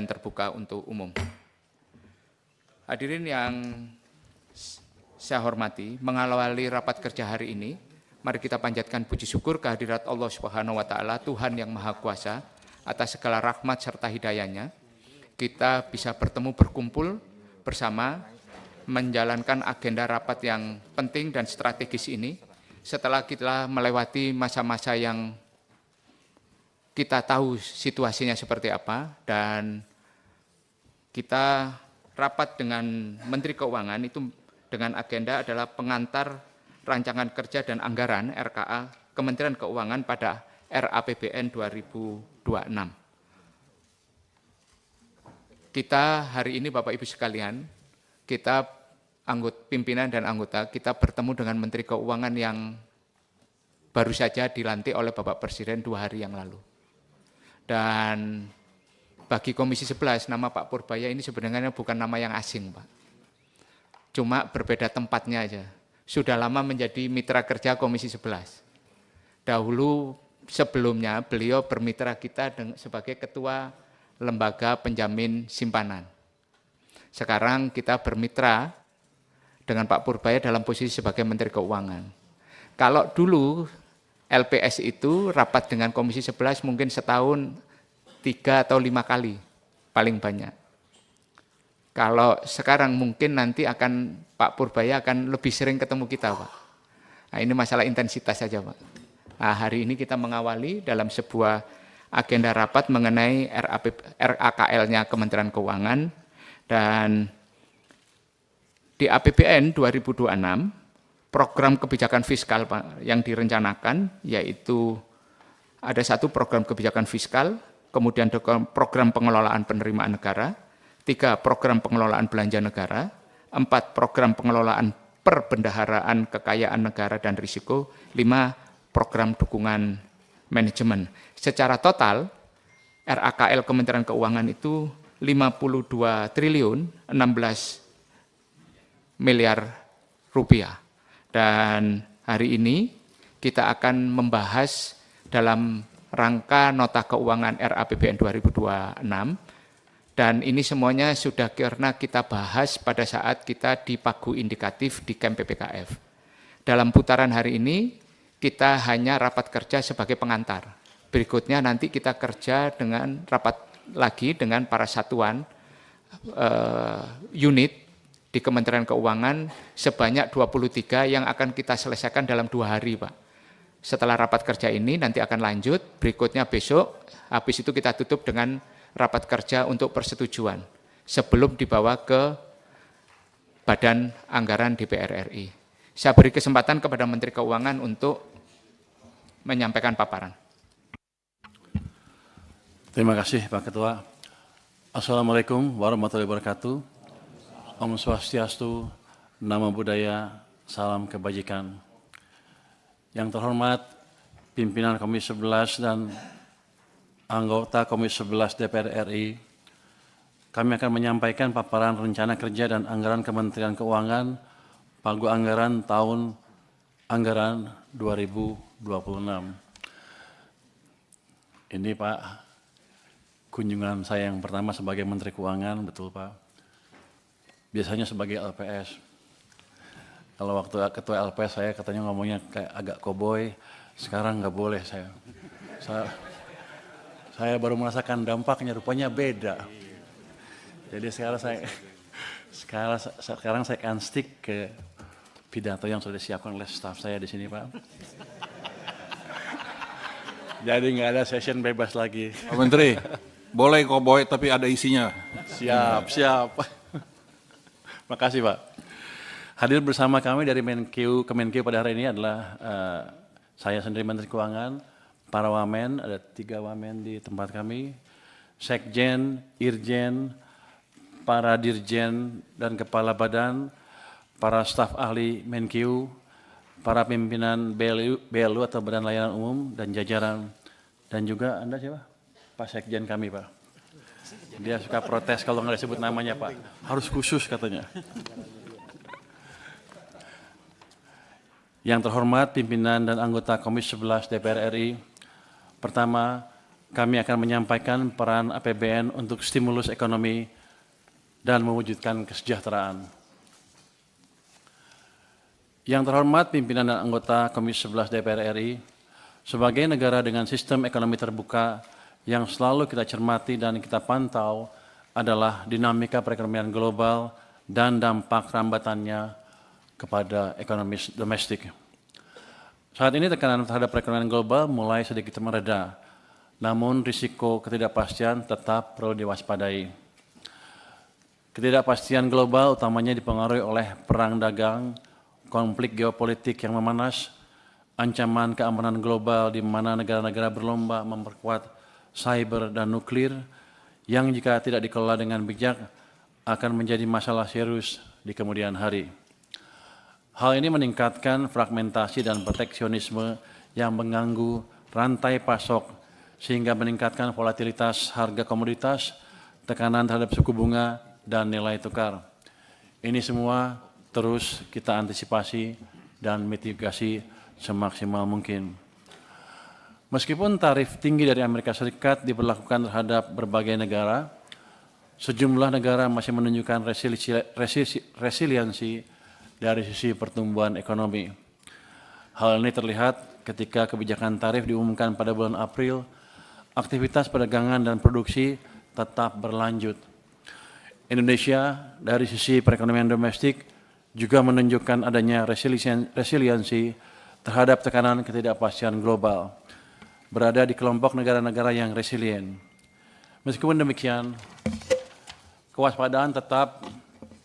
terbuka untuk umum. Hadirin yang saya hormati, mengawali rapat kerja hari ini, mari kita panjatkan puji syukur kehadirat Allah Subhanahu wa Ta'ala, Tuhan yang Maha Kuasa, atas segala rahmat serta hidayahnya. Kita bisa bertemu berkumpul bersama menjalankan agenda rapat yang penting dan strategis ini setelah kita melewati masa-masa yang kita tahu situasinya seperti apa, dan kita rapat dengan Menteri Keuangan itu dengan agenda adalah pengantar rancangan kerja dan anggaran RKA Kementerian Keuangan pada RAPBN 2026. Kita hari ini Bapak Ibu sekalian, kita pimpinan dan anggota, kita bertemu dengan Menteri Keuangan yang baru saja dilantik oleh Bapak Presiden 2 hari yang lalu. Dan bagi Komisi 11, nama Pak Purbaya ini sebenarnya bukan nama yang asing, Pak. Cuma berbeda tempatnya aja. Sudah lama menjadi mitra kerja Komisi 11. Dahulu sebelumnya beliau bermitra kita sebagai Ketua Lembaga Penjamin Simpanan. Sekarang kita bermitra dengan Pak Purbaya dalam posisi sebagai Menteri Keuangan. Kalau dulu LPS itu rapat dengan Komisi 11 mungkin setahun 3 atau 5 kali, paling banyak. Kalau sekarang mungkin nanti Pak Purbaya akan lebih sering ketemu kita, Pak. Nah, ini masalah intensitas saja, Pak. Nah, hari ini kita mengawali dalam sebuah agenda rapat mengenai RAKL-nya Kementerian Keuangan, dan di APBN 2026, program kebijakan fiskal yang direncanakan, yaitu ada 1 program kebijakan fiskal, kemudian program pengelolaan penerimaan negara, 3 program pengelolaan belanja negara, 4 program pengelolaan perbendaharaan kekayaan negara dan risiko, 5 program dukungan manajemen. Secara total, RAKL Kementerian Keuangan itu 52 triliun 16 miliar rupiah. Dan hari ini kita akan membahas dalam rangka nota keuangan RAPBN 2026, dan ini semuanya sudah karena kita bahas pada saat kita di Pagu Indikatif di Camp PPKF. Dalam putaran hari ini kita hanya rapat kerja sebagai pengantar. Berikutnya nanti kita kerja dengan rapat lagi dengan para satuan unit di Kementerian Keuangan sebanyak 23 yang akan kita selesaikan dalam 2 hari, Pak. Setelah rapat kerja ini nanti akan lanjut, berikutnya besok, habis itu kita tutup dengan rapat kerja untuk persetujuan sebelum dibawa ke Badan Anggaran DPR RI. Saya beri kesempatan kepada Menteri Keuangan untuk menyampaikan paparan. Terima kasih Pak Ketua. Assalamualaikum warahmatullahi wabarakatuh. Om Swastiastu, Namo Buddhaya, salam kebajikan. Yang terhormat pimpinan Komisi 11 dan anggota Komisi 11 DPR RI, kami akan menyampaikan paparan rencana kerja dan anggaran Kementerian Keuangan Pagu Anggaran tahun anggaran 2026. Ini Pak, kunjungan saya yang pertama sebagai Menteri Keuangan, betul Pak. Biasanya sebagai LPS. Kalau waktu ketua LPS saya katanya ngomongnya kayak agak koboi, sekarang nggak boleh saya baru merasakan dampaknya, rupanya beda. Jadi sekarang saya akan stick ke pidato yang sudah disiapkan oleh staf saya di sini, Pak. Jadi nggak ada session bebas lagi. Pak Menteri, boleh koboi tapi ada isinya. Siap. Makasih Pak. Hadir bersama kami dari Kemenkeu pada hari ini adalah saya sendiri Menteri Keuangan, para wamen, ada 3 wamen di tempat kami, sekjen, irjen, para dirjen dan kepala badan, para staf ahli Menkeu, para pimpinan BLU atau Badan Layanan Umum dan jajaran, dan juga Anda siapa? Pak Sekjen kami Pak. Dia suka protes kalau nggak disebut namanya Pak, harus khusus katanya. Yang terhormat pimpinan dan anggota Komisi 11 DPR RI, pertama kami akan menyampaikan peran APBN untuk stimulus ekonomi dan mewujudkan kesejahteraan. Yang terhormat pimpinan dan anggota Komisi 11 DPR RI, sebagai negara dengan sistem ekonomi terbuka yang selalu kita cermati dan kita pantau adalah dinamika perekonomian global dan dampak rambatannya kepada ekonomi domestik. Saat ini tekanan terhadap perekonomian global mulai sedikit mereda, namun risiko ketidakpastian tetap perlu diwaspadai. Ketidakpastian global utamanya dipengaruhi oleh perang dagang, konflik geopolitik yang memanas, ancaman keamanan global di mana negara-negara berlomba memperkuat cyber dan nuklir yang jika tidak dikelola dengan bijak akan menjadi masalah serius di kemudian hari. Hal ini meningkatkan fragmentasi dan proteksionisme yang mengganggu rantai pasok sehingga meningkatkan volatilitas harga komoditas, tekanan terhadap suku bunga, dan nilai tukar. Ini semua terus kita antisipasi dan mitigasi semaksimal mungkin. Meskipun tarif tinggi dari Amerika Serikat diberlakukan terhadap berbagai negara, sejumlah negara masih menunjukkan resiliensi dari sisi pertumbuhan ekonomi. Hal ini terlihat ketika kebijakan tarif diumumkan pada bulan April, aktivitas perdagangan dan produksi tetap berlanjut. Indonesia dari sisi perekonomian domestik juga menunjukkan adanya resiliensi terhadap tekanan ketidakpastian global, berada di kelompok negara-negara yang resilient. Meskipun demikian, kewaspadaan tetap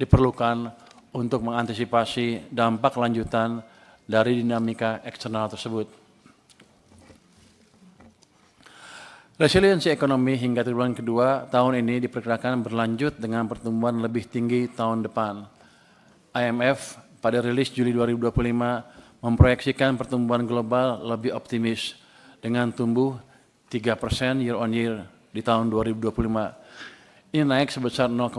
diperlukan untuk mengantisipasi dampak lanjutan dari dinamika eksternal tersebut. Resiliensi ekonomi hingga triwulan kedua tahun ini diperkirakan berlanjut dengan pertumbuhan lebih tinggi tahun depan. IMF pada rilis Juli 2025 memproyeksikan pertumbuhan global lebih optimis dengan tumbuh 3% year on year di tahun 2025. Ini naik sebesar 0,2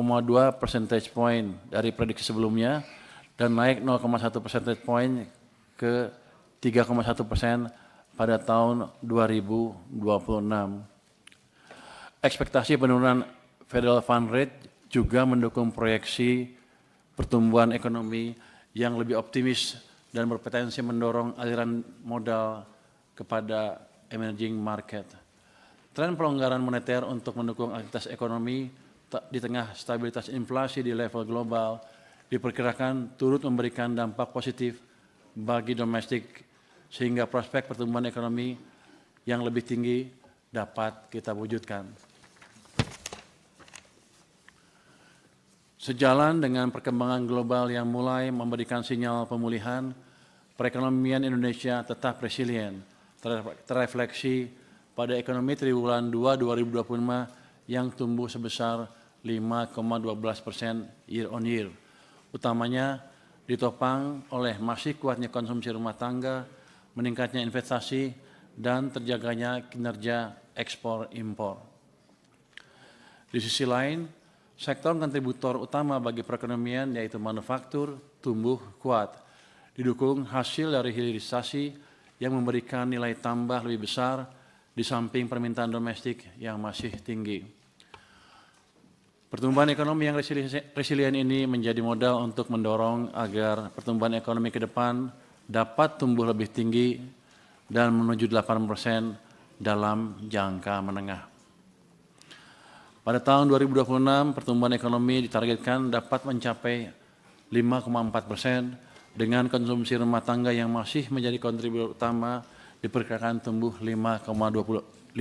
percentage point dari prediksi sebelumnya dan naik 0,1 percentage point ke 3,1% pada tahun 2026. Ekspektasi penurunan Federal Fund Rate juga mendukung proyeksi pertumbuhan ekonomi yang lebih optimis dan berpotensi mendorong aliran modal kepada emerging market. Tren pelonggaran moneter untuk mendukung aktivitas ekonomi di tengah stabilitas inflasi di level global diperkirakan turut memberikan dampak positif bagi domestik sehingga prospek pertumbuhan ekonomi yang lebih tinggi dapat kita wujudkan. Sejalan dengan perkembangan global yang mulai memberikan sinyal pemulihan, perekonomian Indonesia tetap resilient, terrefleksi pada ekonomi triwulan 2 2025 yang tumbuh sebesar 5,12% year on year, utamanya ditopang oleh masih kuatnya konsumsi rumah tangga, meningkatnya investasi, dan terjaganya kinerja ekspor impor. Di sisi lain, sektor kontributor utama bagi perekonomian yaitu manufaktur tumbuh kuat, didukung hasil dari hilirisasi yang memberikan nilai tambah lebih besar di samping permintaan domestik yang masih tinggi. Pertumbuhan ekonomi yang resilient ini menjadi modal untuk mendorong agar pertumbuhan ekonomi ke depan dapat tumbuh lebih tinggi dan menuju 8% dalam jangka menengah. Pada tahun 2026, pertumbuhan ekonomi ditargetkan dapat mencapai 5,4% dengan konsumsi rumah tangga yang masih menjadi kontributor utama diperkirakan tumbuh 5,2%.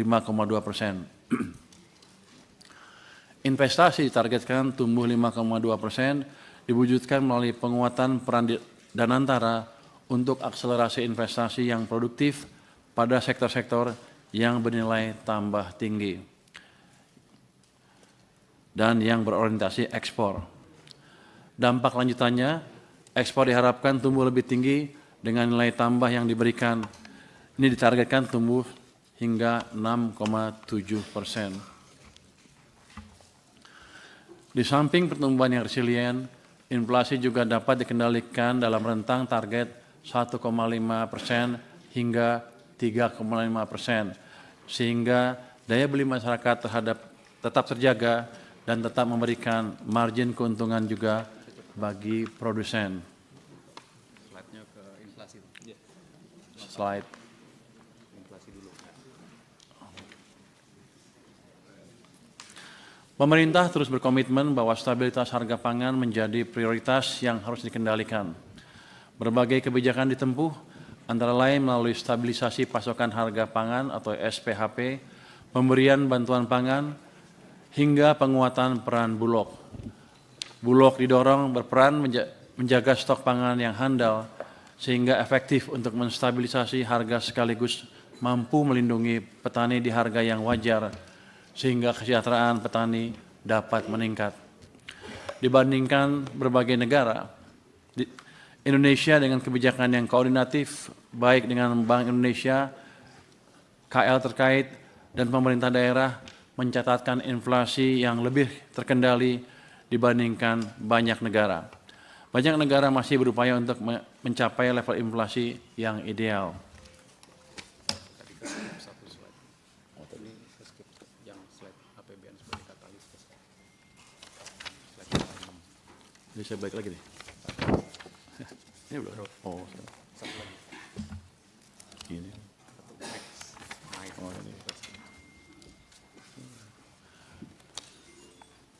Investasi ditargetkan tumbuh 5,2%, diwujudkan melalui penguatan peran Danantara untuk akselerasi investasi yang produktif pada sektor-sektor yang bernilai tambah tinggi dan yang berorientasi ekspor. Dampak lanjutannya, ekspor diharapkan tumbuh lebih tinggi dengan nilai tambah yang diberikan. Ini ditargetkan tumbuh hingga 6,7%. Di samping pertumbuhan yang resilient, inflasi juga dapat dikendalikan dalam rentang target 1,5% hingga 3,5%, sehingga daya beli masyarakat tetap terjaga dan tetap memberikan margin keuntungan juga bagi produsen. Slide-nya ke inflasi. Slide. Inflasi dulu. Pemerintah terus berkomitmen bahwa stabilitas harga pangan menjadi prioritas yang harus dikendalikan. Berbagai kebijakan ditempuh, antara lain melalui stabilisasi pasokan harga pangan atau SPHP, pemberian bantuan pangan, hingga penguatan peran Bulog. Bulog didorong berperan menjaga stok pangan yang handal, sehingga efektif untuk menstabilisasi harga sekaligus mampu melindungi petani di harga yang wajar, sehingga kesejahteraan petani dapat meningkat. Dibandingkan berbagai negara, Indonesia dengan kebijakan yang koordinatif, baik dengan Bank Indonesia, KL terkait, dan pemerintah daerah mencatatkan inflasi yang lebih terkendali dibandingkan banyak negara. Banyak negara masih berupaya untuk mencapai level inflasi yang ideal. Jadi saya balik lagi nih. Ini belum. Oh, ini. Oh, ini.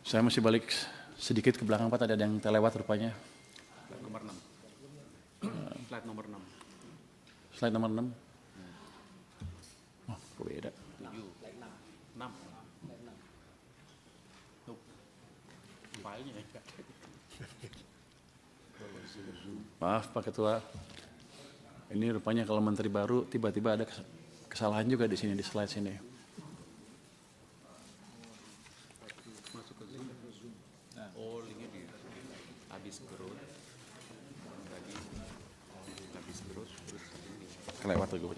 Saya masih balik sedikit ke belakang, Pak. Tadi ada yang terlewat rupanya. Nomor 6. Slide nomor 6. Slide nomor 6. Oh, kok beda? 7. 6. Tuh. Filenya ya. Maaf Pak Ketua, ini rupanya kalau menteri baru tiba-tiba ada kesalahan juga di sini, di slide sini. Masuk ke Zoom. Oh, linknya di habis growth. Tadi habis growth terus ini. Kelewat tuh gue.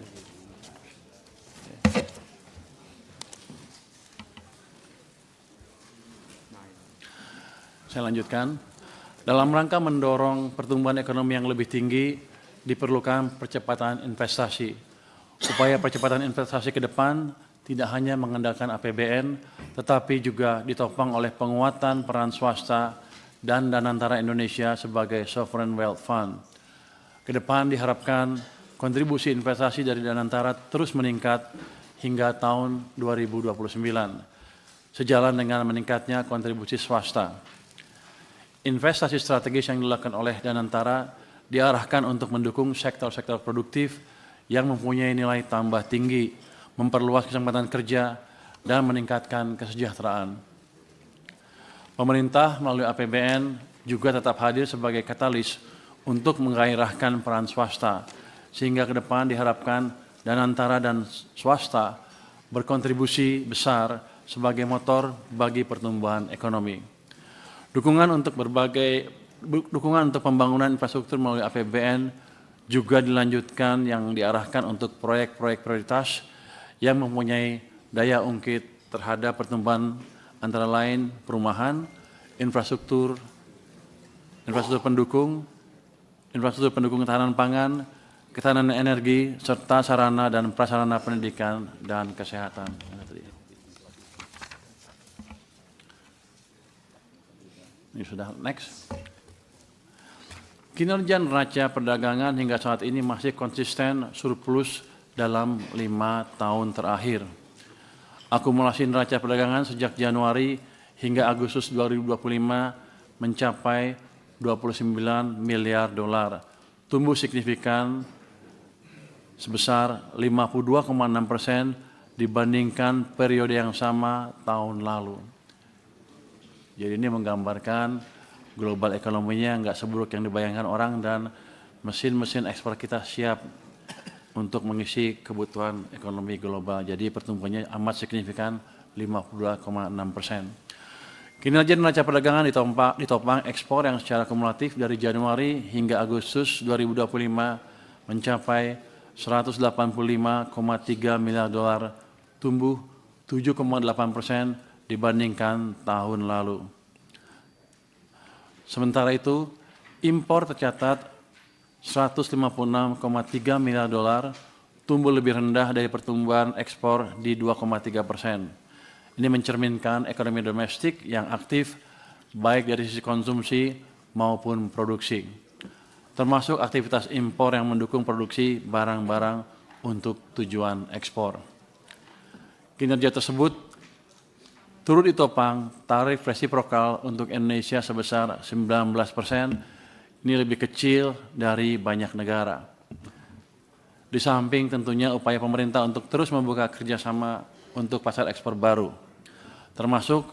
Saya lanjutkan. Dalam rangka mendorong pertumbuhan ekonomi yang lebih tinggi, diperlukan percepatan investasi. Upaya percepatan investasi ke depan tidak hanya mengandalkan APBN, tetapi juga ditopang oleh penguatan peran swasta dan Danantara Indonesia sebagai Sovereign Wealth Fund. Ke depan diharapkan kontribusi investasi dari Danantara terus meningkat hingga tahun 2029, sejalan dengan meningkatnya kontribusi swasta. Investasi strategis yang dilakukan oleh Danantara diarahkan untuk mendukung sektor-sektor produktif yang mempunyai nilai tambah tinggi, memperluas kesempatan kerja, dan meningkatkan kesejahteraan. Pemerintah melalui APBN juga tetap hadir sebagai katalis untuk menggairahkan peran swasta, sehingga ke depan diharapkan Danantara dan swasta berkontribusi besar sebagai motor bagi pertumbuhan ekonomi. Dukungan untuk pembangunan infrastruktur melalui APBN juga dilanjutkan yang diarahkan untuk proyek-proyek prioritas yang mempunyai daya ungkit terhadap pertumbuhan antara lain perumahan, infrastruktur pendukung ketahanan pangan, ketahanan energi, serta sarana dan prasarana pendidikan dan kesehatan. Ini sudah next. Kinerja neraca perdagangan hingga saat ini masih konsisten surplus dalam 5 tahun terakhir. Akumulasi neraca perdagangan sejak Januari hingga Agustus 2025 mencapai 29 miliar dolar, tumbuh signifikan sebesar 52,6% dibandingkan periode yang sama tahun lalu. Jadi ini menggambarkan global ekonominya nggak seburuk yang dibayangkan orang dan mesin-mesin ekspor kita siap untuk mengisi kebutuhan ekonomi global. Jadi pertumbuhannya amat signifikan 52,6%. Kinerja neraca perdagangan ditopang ekspor yang secara kumulatif dari Januari hingga Agustus 2025 mencapai 185,3 miliar dolar, tumbuh 7,8% dibandingkan tahun lalu. Sementara itu, impor tercatat 156,3 miliar dolar, tumbuh lebih rendah dari pertumbuhan ekspor di 2,3%. Ini mencerminkan ekonomi domestik yang aktif baik dari sisi konsumsi maupun produksi, termasuk aktivitas impor yang mendukung produksi barang-barang untuk tujuan ekspor. Kinerja tersebut turut ditopang tarif resiprokal untuk Indonesia sebesar 19%, ini lebih kecil dari banyak negara. Di samping tentunya upaya pemerintah untuk terus membuka kerjasama untuk pasar ekspor baru, termasuk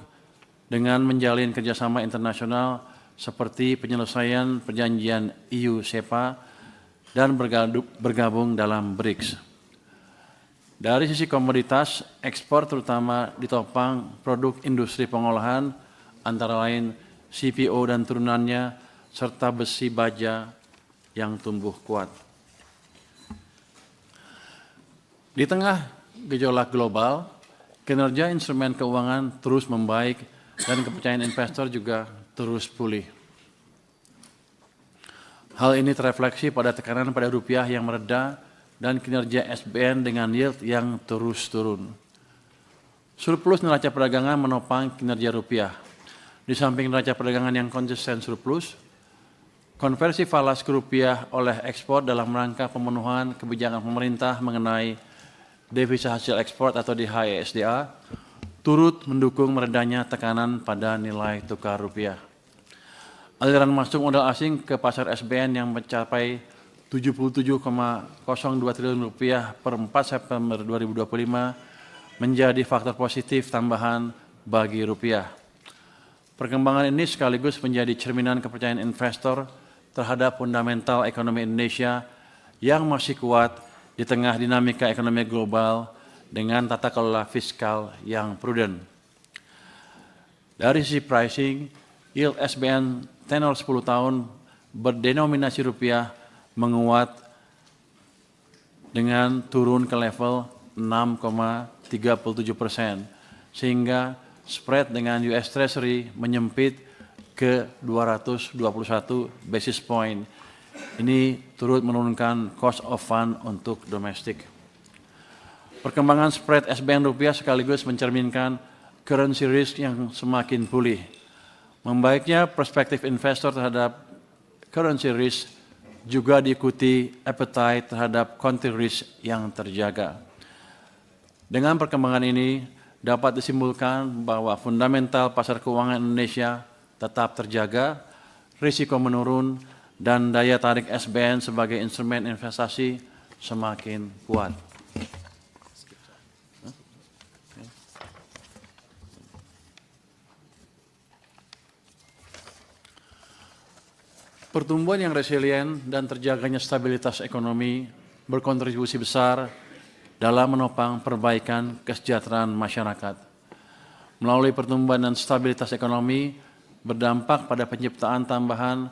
dengan menjalin kerjasama internasional seperti penyelesaian perjanjian EU-SEPA dan bergabung dalam BRICS. Dari sisi komoditas, ekspor terutama ditopang produk industri pengolahan, antara lain CPO dan turunannya, serta besi baja yang tumbuh kuat. Di tengah gejolak global, kinerja instrumen keuangan terus membaik dan kepercayaan investor juga terus pulih. Hal ini terefleksi pada tekanan pada rupiah yang mereda dan kinerja SBN dengan yield yang terus turun. Surplus neraca perdagangan menopang kinerja rupiah. Di samping neraca perdagangan yang konsisten surplus, konversi falas ke rupiah oleh ekspor dalam rangka pemenuhan kebijakan pemerintah mengenai devisa hasil ekspor atau DHESDA turut mendukung meredanya tekanan pada nilai tukar rupiah. Aliran masuk modal asing ke pasar SBN yang mencapai 77,02 triliun rupiah per 4 September 2025 menjadi faktor positif tambahan bagi rupiah. Perkembangan ini sekaligus menjadi cerminan kepercayaan investor terhadap fundamental ekonomi Indonesia yang masih kuat di tengah dinamika ekonomi global dengan tata kelola fiskal yang prudent. Dari sisi pricing, yield SBN tenor 10 tahun berdenominasi rupiah menguat dengan turun ke level 6,37%, sehingga spread dengan US Treasury menyempit ke 221 basis point. Ini turut menurunkan cost of fund untuk domestik. Perkembangan spread SBN rupiah sekaligus mencerminkan currency risk yang semakin pulih. Membaiknya perspektif investor terhadap currency risk juga diikuti appetite terhadap country risk yang terjaga. Dengan perkembangan ini dapat disimpulkan bahwa fundamental pasar keuangan Indonesia tetap terjaga, risiko menurun, dan daya tarik SBN sebagai instrumen investasi semakin kuat. Pertumbuhan yang resilien dan terjaganya stabilitas ekonomi berkontribusi besar dalam menopang perbaikan kesejahteraan masyarakat. Melalui pertumbuhan dan stabilitas ekonomi berdampak pada penciptaan tambahan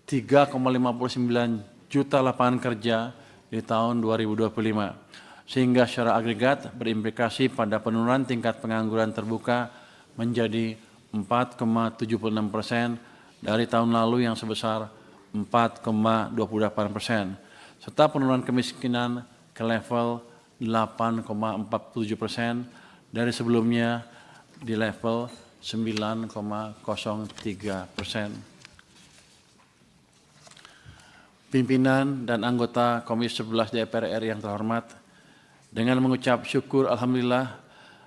3,59 juta lapangan kerja di tahun 2025, sehingga secara agregat berimplikasi pada penurunan tingkat pengangguran terbuka menjadi 4,76% dari tahun lalu yang sebesar 4,28%, serta penurunan kemiskinan ke level 8,47% dari sebelumnya di level 9,03%. Pimpinan dan anggota Komisi 11 DPR RI yang terhormat, dengan mengucap syukur Alhamdulillah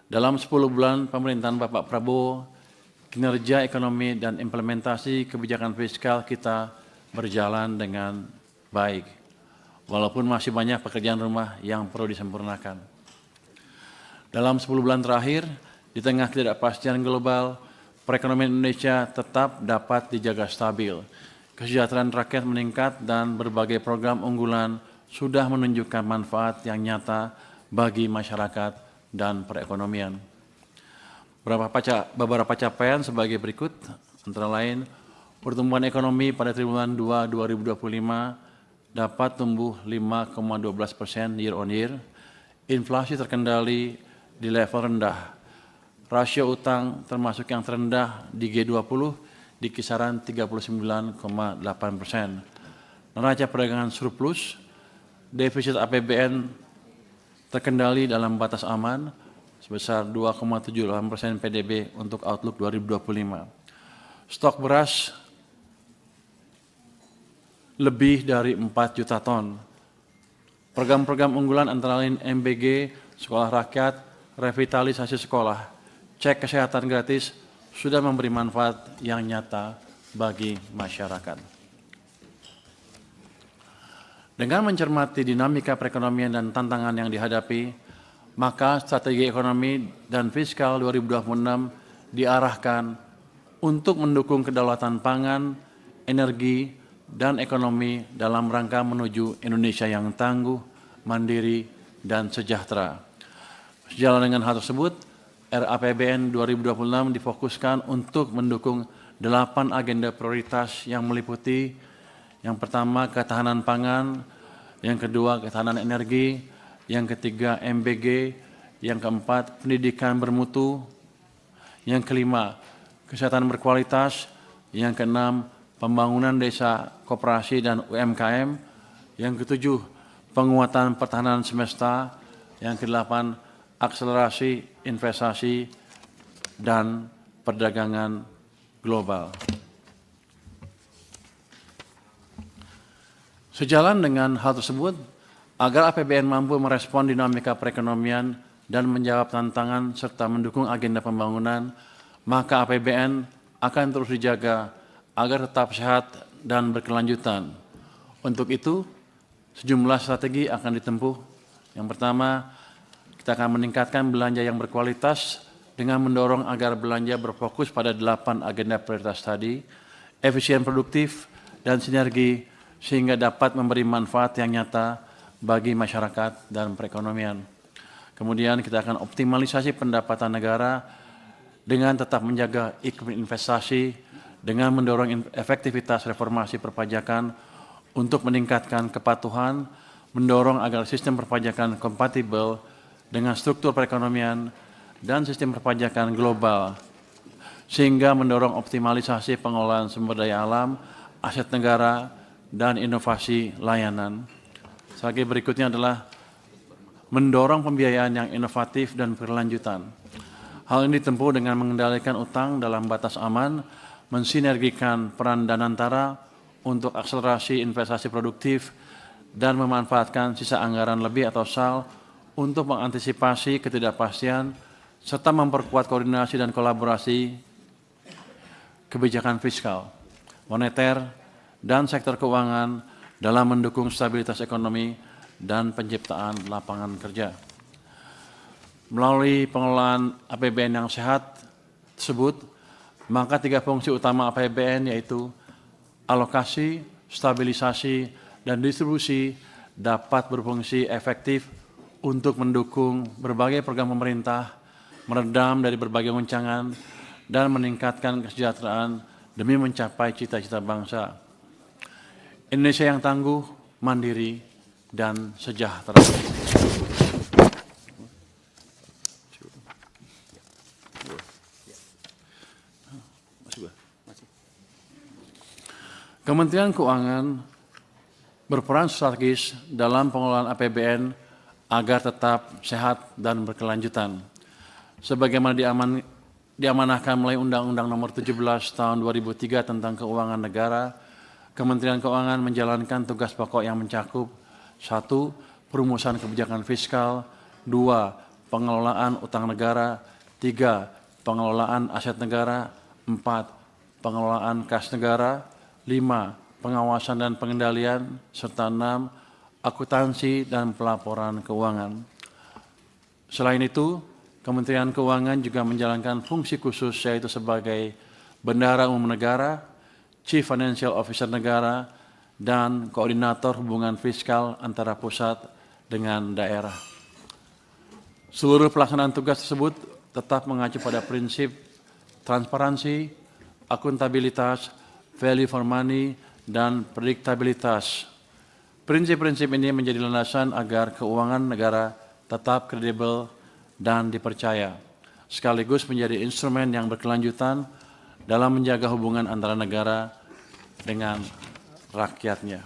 dalam 10 bulan pemerintahan Bapak Prabowo, kinerja ekonomi dan implementasi kebijakan fiskal kita berjalan dengan baik, walaupun masih banyak pekerjaan rumah yang perlu disempurnakan. Dalam 10 bulan terakhir, di tengah ketidakpastian global, perekonomian Indonesia tetap dapat dijaga stabil. Kesejahteraan rakyat meningkat dan berbagai program unggulan sudah menunjukkan manfaat yang nyata bagi masyarakat dan perekonomian. Beberapa capaian sebagai berikut, antara lain pertumbuhan ekonomi pada triwulan 2 2025 dapat tumbuh 5,12% year on year, inflasi terkendali di level rendah, rasio utang termasuk yang terendah di G20 di kisaran 39,8%, neraca perdagangan surplus, defisit APBN terkendali dalam batas aman sebesar 2,78% PDB untuk Outlook 2025. Stok beras lebih dari 4 juta ton. Program-program unggulan antara lain MBG, Sekolah Rakyat, revitalisasi sekolah, cek kesehatan gratis sudah memberi manfaat yang nyata bagi masyarakat. Dengan mencermati dinamika perekonomian dan tantangan yang dihadapi, maka strategi ekonomi dan fiskal 2026 diarahkan untuk mendukung kedaulatan pangan, energi, dan ekonomi dalam rangka menuju Indonesia yang tangguh, mandiri, dan sejahtera. Sejalan dengan hal tersebut, RAPBN 2026 difokuskan untuk mendukung 8 agenda prioritas yang meliputi yang pertama ketahanan pangan, yang kedua ketahanan energi, yang ketiga MBG, yang keempat pendidikan bermutu, yang kelima kesehatan berkualitas, yang keenam pembangunan desa, koperasi dan UMKM, yang ketujuh penguatan pertahanan semesta, yang kedelapan akselerasi investasi dan perdagangan global. Sejalan dengan hal tersebut, agar APBN mampu merespon dinamika perekonomian dan menjawab tantangan serta mendukung agenda pembangunan, maka APBN akan terus dijaga agar tetap sehat dan berkelanjutan. Untuk itu, sejumlah strategi akan ditempuh. Yang pertama, kita akan meningkatkan belanja yang berkualitas dengan mendorong agar belanja berfokus pada 8 agenda prioritas tadi, efisien produktif dan sinergi sehingga dapat memberi manfaat yang nyata bagi masyarakat dan perekonomian. Kemudian kita akan optimalisasi pendapatan negara dengan tetap menjaga iklim investasi dengan mendorong efektivitas reformasi perpajakan untuk meningkatkan kepatuhan, mendorong agar sistem perpajakan kompatibel dengan struktur perekonomian dan sistem perpajakan global, sehingga mendorong optimalisasi pengelolaan sumber daya alam, aset negara, dan inovasi layanan. Strategi berikutnya adalah mendorong pembiayaan yang inovatif dan berkelanjutan. Hal ini ditempuh dengan mengendalikan utang dalam batas aman, mensinergikan peran Danantara untuk akselerasi investasi produktif, dan memanfaatkan sisa anggaran lebih atau SAL untuk mengantisipasi ketidakpastian, serta memperkuat koordinasi dan kolaborasi kebijakan fiskal, moneter, dan sektor keuangan dalam mendukung stabilitas ekonomi dan penciptaan lapangan kerja. Melalui pengelolaan APBN yang sehat tersebut, maka 3 fungsi utama APBN yaitu alokasi, stabilisasi, dan distribusi dapat berfungsi efektif untuk mendukung berbagai program pemerintah, meredam dari berbagai goncangan, dan meningkatkan kesejahteraan demi mencapai cita-cita bangsa. Indonesia yang tangguh, mandiri, dan sejahtera. Kementerian Keuangan berperan strategis dalam pengelolaan APBN agar tetap sehat dan berkelanjutan. Sebagaimana diamanahkan melalui Undang-Undang Nomor 17 Tahun 2003 tentang Keuangan Negara, Kementerian Keuangan menjalankan tugas pokok yang mencakup 1. Perumusan kebijakan fiskal, 2. Pengelolaan utang negara, 3. Pengelolaan aset negara, 4. Pengelolaan kas negara, 5. Pengawasan dan pengendalian, serta 6. Akuntansi dan pelaporan keuangan. Selain itu, Kementerian Keuangan juga menjalankan fungsi khusus yaitu sebagai Bendahara Umum Negara, Chief Financial Officer Negara, dan Koordinator Hubungan Fiskal antara pusat dengan daerah. Seluruh pelaksanaan tugas tersebut tetap mengacu pada prinsip transparansi, akuntabilitas, value for money, dan prediktabilitas. Prinsip-prinsip ini menjadi landasan agar keuangan negara tetap kredibel dan dipercaya, sekaligus menjadi instrumen yang berkelanjutan dalam menjaga hubungan antara negara dengan rakyatnya.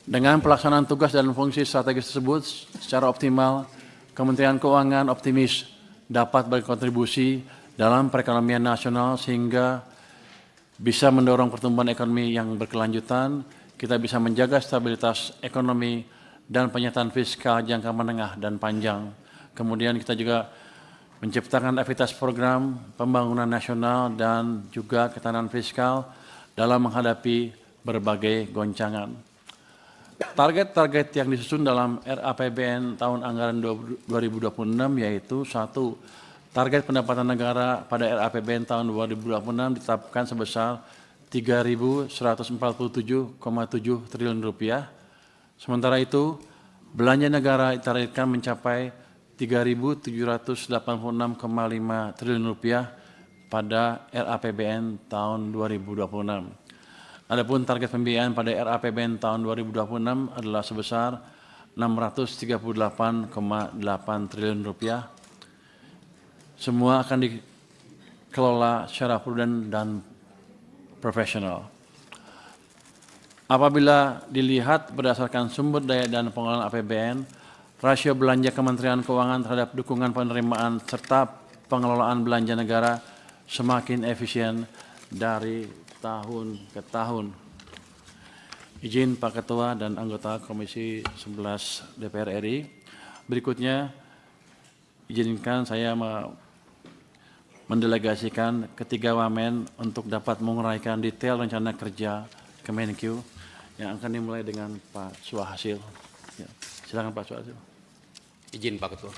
Dengan pelaksanaan tugas dan fungsi strategis tersebut secara optimal, Kementerian Keuangan optimis dapat berkontribusi dalam perekonomian nasional sehingga bisa mendorong pertumbuhan ekonomi yang berkelanjutan, kita bisa menjaga stabilitas ekonomi dan penyertaan fiskal jangka menengah dan panjang. Kemudian kita juga menciptakan aktivitas program pembangunan nasional dan juga ketahanan fiskal dalam menghadapi berbagai goncangan. Target-target yang disusun dalam RAPBN tahun anggaran 2026 yaitu 1. Target pendapatan negara pada RAPBN tahun 2026 ditetapkan sebesar Rp3.147,7 triliun. Sementara itu, belanja negara ditargetkan mencapai Rp3.786,5 triliun pada RAPBN tahun 2026. Adapun target pembiayaan pada RAPBN tahun 2026 adalah sebesar Rp638,8 triliun. Semua akan dikelola secara prudent dan profesional. Apabila dilihat berdasarkan sumber daya dan pengelolaan APBN, rasio belanja Kementerian Keuangan terhadap dukungan penerimaan serta pengelolaan belanja negara semakin efisien dari tahun ke tahun. Izin Pak Ketua dan anggota Komisi 11 DPR RI. Berikutnya, izinkan saya mendelegasikan ketiga wamen untuk dapat menguraikan detail rencana kerja Kemenkeu yang akan dimulai dengan Pak Suhasil. Ya, silakan Pak Suhasil. Izin Pak Ketua.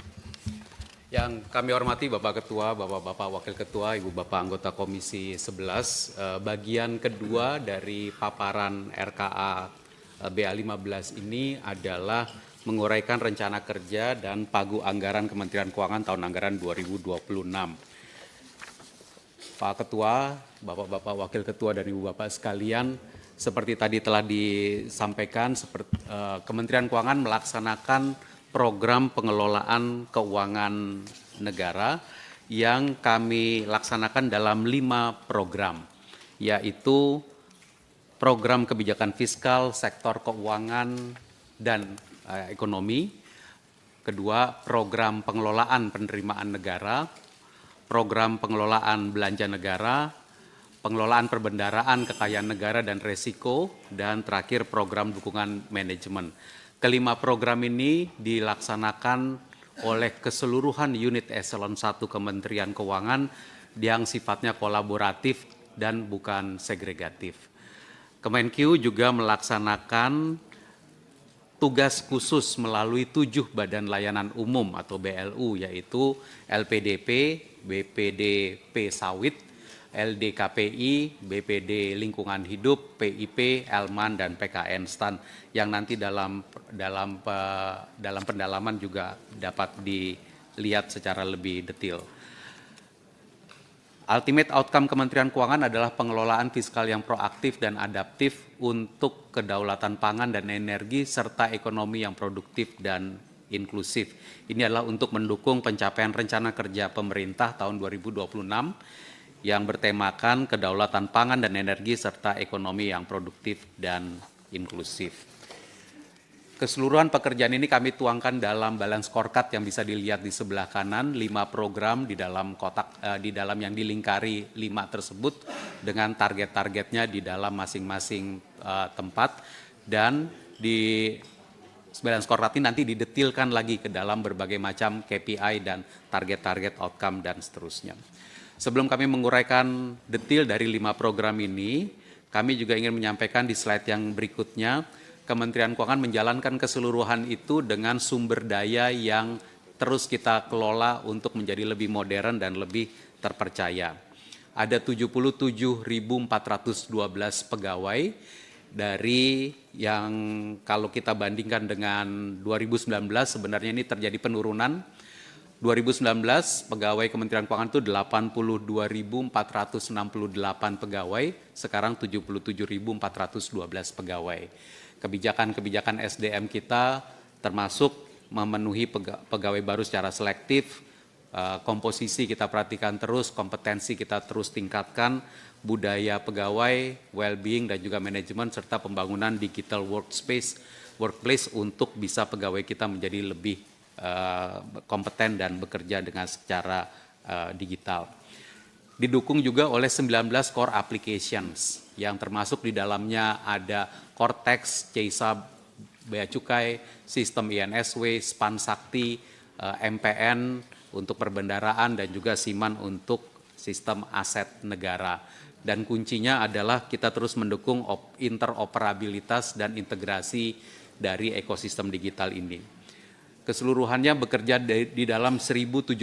Yang kami hormati Bapak Ketua, Bapak-Bapak Wakil Ketua, Ibu Bapak anggota Komisi 11, bagian kedua dari paparan RKA BA15 ini adalah menguraikan rencana kerja dan pagu anggaran Kementerian Keuangan tahun anggaran 2026. Pak Ketua, Bapak-Bapak Wakil Ketua dan Ibu Bapak sekalian, seperti tadi telah disampaikan, Kementerian Keuangan melaksanakan program pengelolaan keuangan negara yang kami laksanakan dalam 5 program, yaitu program kebijakan fiskal, sektor keuangan dan ekonomi. Kedua, program pengelolaan penerimaan negara, program pengelolaan belanja negara, pengelolaan perbendaharaan kekayaan negara dan resiko, dan terakhir program dukungan manajemen. Kelima program ini dilaksanakan oleh keseluruhan unit eselon 1 Kementerian Keuangan yang sifatnya kolaboratif dan bukan segregatif. Kemenkeu juga melaksanakan tugas khusus melalui 7 badan layanan umum atau BLU, yaitu LPDP, BPDP Sawit, LDKPI, BPD Lingkungan Hidup, PIP, Elman, dan PKN STAN yang nanti dalam pendalaman juga dapat dilihat secara lebih detail. Ultimate outcome Kementerian Keuangan adalah pengelolaan fiskal yang proaktif dan adaptif untuk kedaulatan pangan dan energi serta ekonomi yang produktif dan inklusif. Ini adalah untuk mendukung pencapaian rencana kerja pemerintah tahun 2026 yang bertemakan kedaulatan pangan dan energi serta ekonomi yang produktif dan inklusif. Keseluruhan pekerjaan ini kami tuangkan dalam balance scorecard yang bisa dilihat di sebelah kanan, 5 program di dalam kotak di dalam yang dilingkari 5 tersebut dengan target-targetnya di dalam masing-masing tempat, dan di balance scorecard ini nanti didetilkan lagi ke dalam berbagai macam KPI dan target-target outcome dan seterusnya. Sebelum kami menguraikan detail dari 5 program ini, kami juga ingin menyampaikan di slide yang berikutnya, Kementerian Keuangan menjalankan keseluruhan itu dengan sumber daya yang terus kita kelola untuk menjadi lebih modern dan lebih terpercaya. Ada 77.412 pegawai dari yang kalau kita bandingkan dengan 2019 sebenarnya ini terjadi penurunan. 2019 pegawai Kementerian Keuangan itu 82.468 pegawai, sekarang 77.412 pegawai. Kebijakan-kebijakan SDM kita termasuk memenuhi pegawai baru secara selektif, komposisi kita perhatikan terus, kompetensi kita terus tingkatkan, budaya pegawai, well-being dan juga manajemen serta pembangunan digital workplace untuk bisa pegawai kita menjadi lebih kompeten dan bekerja dengan secara digital. Didukung juga oleh 19 core applications yang termasuk di dalamnya ada Cortex, CISA, Bea Cukai, Sistem INSW, Span Sakti, MPN untuk perbendaraan dan juga SIMAN untuk sistem aset negara. Dan kuncinya adalah kita terus mendukung interoperabilitas dan integrasi dari ekosistem digital ini. Keseluruhannya bekerja di dalam 1071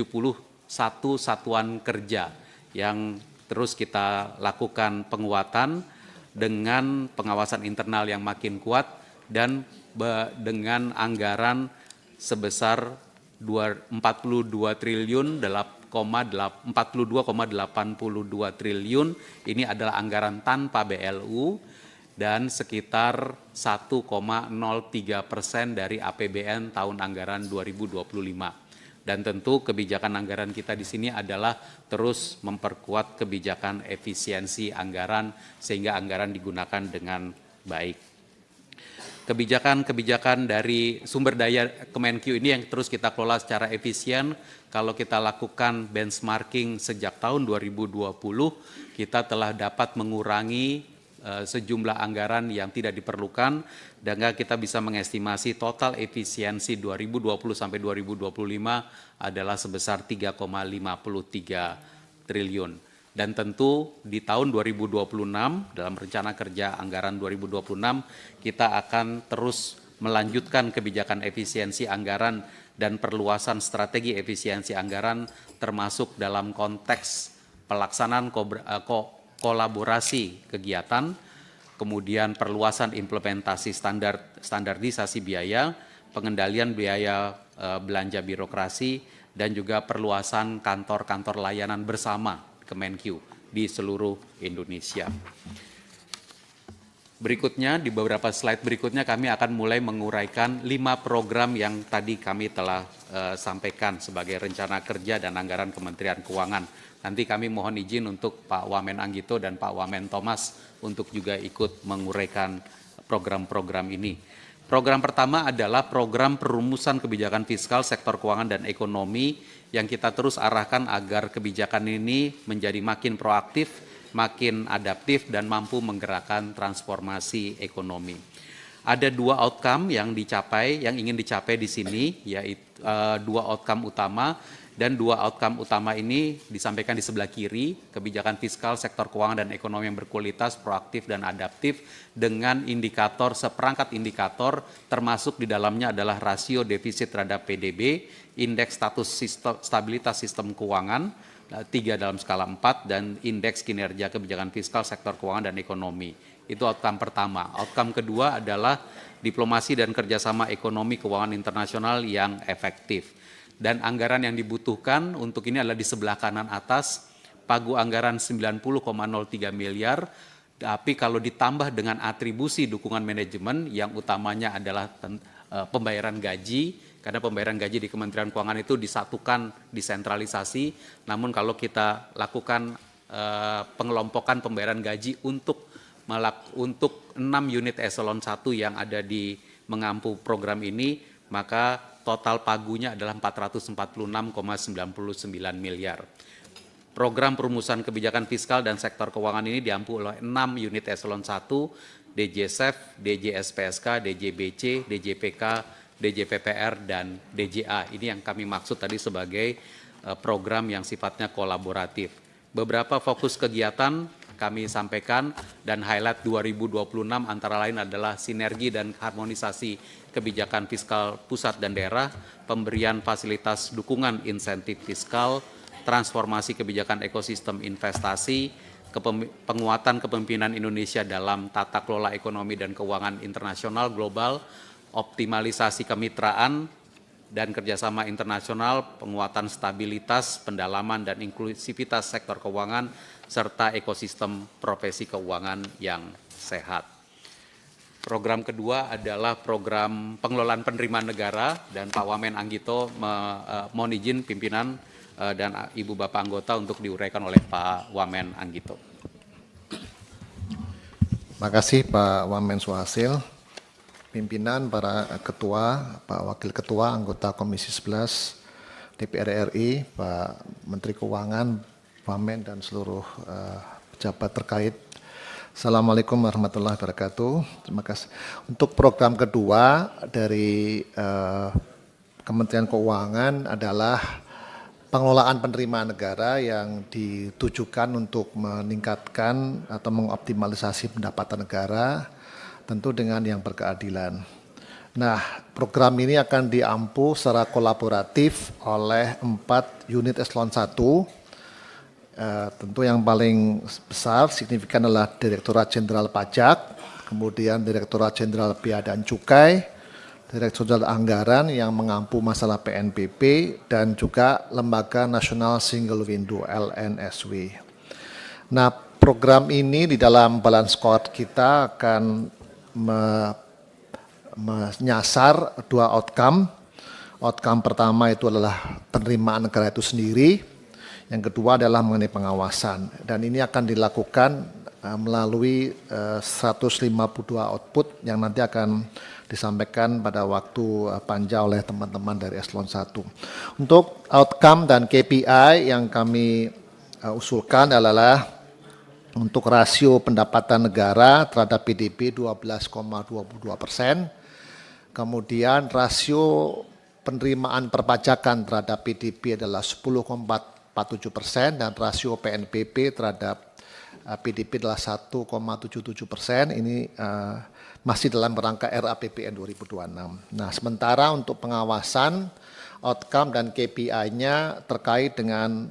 satuan kerja yang terus kita lakukan penguatan dengan pengawasan internal yang makin kuat dan dengan anggaran sebesar 42,82 triliun. Ini adalah anggaran tanpa BLU dan sekitar 1,03% dari APBN tahun anggaran 2025. Dan tentu kebijakan anggaran kita di sini adalah terus memperkuat kebijakan efisiensi anggaran sehingga anggaran digunakan dengan baik. Kebijakan-kebijakan dari sumber daya Kemenkeu ini yang terus kita kelola secara efisien. Kalau kita lakukan benchmarking sejak tahun 2020, kita telah dapat mengurangi sejumlah anggaran yang tidak diperlukan, dan kita bisa mengestimasi total efisiensi 2020 sampai 2025 adalah sebesar 3,53 triliun. Dan tentu di tahun 2026 dalam rencana kerja anggaran 2026 kita akan terus melanjutkan kebijakan efisiensi anggaran dan perluasan strategi efisiensi anggaran termasuk dalam konteks pelaksanaan kolaborasi kegiatan, kemudian perluasan implementasi standarisasi biaya, pengendalian biaya belanja birokrasi, dan juga perluasan kantor-kantor layanan bersama Kemenkeu di seluruh Indonesia. Berikutnya, di beberapa slide berikutnya kami akan mulai menguraikan 5 program yang tadi kami telah sampaikan sebagai rencana kerja dan anggaran Kementerian Keuangan. Nanti kami mohon izin untuk Pak Wamen Anggito dan Pak Wamen Thomas untuk juga ikut menguraikan program-program ini. Program pertama adalah program perumusan kebijakan fiskal sektor keuangan dan ekonomi yang kita terus arahkan agar kebijakan ini menjadi makin proaktif, makin adaptif dan mampu menggerakkan transformasi ekonomi. Ada 2 outcome yang ingin dicapai di sini, yaitu 2 outcome utama. Dan 2 outcome utama ini disampaikan di sebelah kiri, kebijakan fiskal sektor keuangan dan ekonomi yang berkualitas, proaktif dan adaptif dengan seperangkat indikator termasuk di dalamnya adalah rasio defisit terhadap PDB, indeks status stabilitas sistem keuangan, 3 dalam skala 4, dan indeks kinerja kebijakan fiskal sektor keuangan dan ekonomi. Itu outcome pertama. Outcome kedua adalah diplomasi dan kerjasama ekonomi keuangan internasional yang efektif. Dan anggaran yang dibutuhkan untuk ini adalah di sebelah kanan atas, pagu anggaran 90,03 miliar, tapi kalau ditambah dengan atribusi dukungan manajemen yang utamanya adalah pembayaran gaji, karena pembayaran gaji di Kementerian Keuangan itu disatukan, disentralisasi, namun kalau kita lakukan pengelompokan pembayaran gaji untuk 6 unit eselon 1 yang ada di mengampu program ini, maka total pagunya adalah 446,99 miliar. Program perumusan kebijakan fiskal dan sektor keuangan ini diampu oleh 6 unit eselon 1, DJSEF, DJSPSK, DJBC, DJPK, DJPPR, dan DJA. Ini yang kami maksud tadi sebagai program yang sifatnya kolaboratif. Beberapa fokus kegiatan kami sampaikan dan highlight 2026 antara lain adalah sinergi dan harmonisasi kebijakan fiskal pusat dan daerah, pemberian fasilitas dukungan insentif fiskal, transformasi kebijakan ekosistem investasi, penguatan kepemimpinan Indonesia dalam tata kelola ekonomi dan keuangan internasional global, optimalisasi kemitraan dan kerjasama internasional, penguatan stabilitas, pendalaman dan inklusivitas sektor keuangan, serta ekosistem profesi keuangan yang sehat. Program kedua adalah program pengelolaan penerimaan negara, dan Pak Wamen Anggito mohon izin pimpinan dan Ibu Bapak anggota untuk diuraikan oleh Pak Wamen Anggito. Terima kasih Pak Wamen Suhasil, pimpinan, para ketua, Pak Wakil Ketua, anggota Komisi 11 DPR RI, Pak Menteri Keuangan, Wamen, dan seluruh pejabat terkait. Assalamualaikum warahmatullahi wabarakatuh. Terima kasih. Untuk program kedua dari Kementerian Keuangan adalah pengelolaan penerimaan negara yang ditujukan untuk meningkatkan atau mengoptimalisasi pendapatan negara, tentu dengan yang berkeadilan. Nah, program ini akan diampu secara kolaboratif oleh 4 unit eselon 1. Tentu yang paling besar signifikan adalah Direktorat Jenderal Pajak, kemudian Direktorat Jenderal Bea dan Cukai, Direktorat Jenderal Anggaran yang mengampu masalah PNBP, dan juga Lembaga Nasional Single Window LNSW. Nah, program ini di dalam balance score kita akan menyasar 2 outcome. Outcome pertama itu adalah penerimaan negara itu sendiri. Yang kedua adalah mengenai pengawasan, dan ini akan dilakukan melalui 152 output yang nanti akan disampaikan pada waktu panja oleh teman-teman dari eselon 1. Untuk outcome dan KPI yang kami usulkan adalah untuk rasio pendapatan negara terhadap PDB 12,22%, kemudian rasio penerimaan perpajakan terhadap PDB adalah 10,47%, dan rasio PNBP terhadap PDB adalah 1,77%. Ini masih dalam rangka RAPBN 2026. Nah, sementara untuk pengawasan, outcome dan KPI-nya terkait dengan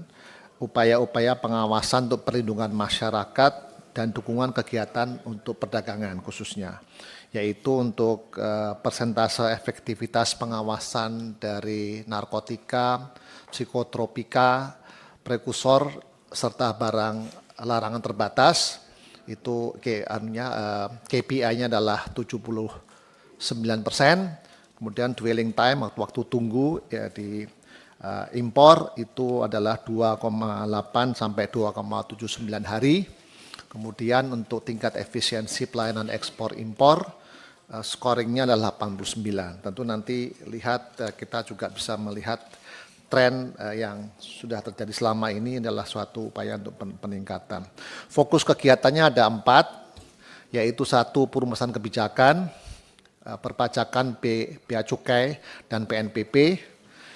upaya-upaya pengawasan untuk perlindungan masyarakat dan dukungan kegiatan untuk perdagangan khususnya, yaitu untuk persentase efektivitas pengawasan dari narkotika, psikotropika, prekursor, serta barang larangan terbatas, itu KPI-nya adalah 79%, kemudian dwelling time, waktu tunggu ya di impor itu adalah 2,8 sampai 2,79 hari, kemudian untuk tingkat efisiensi pelayanan ekspor impor, scoringnya adalah 89. Tentu nanti lihat, kita juga bisa melihat tren yang sudah terjadi selama ini adalah suatu upaya untuk peningkatan. Fokus kegiatannya ada 4, yaitu 1 perumusan kebijakan, perpajakan, bea cukai, dan PNBP.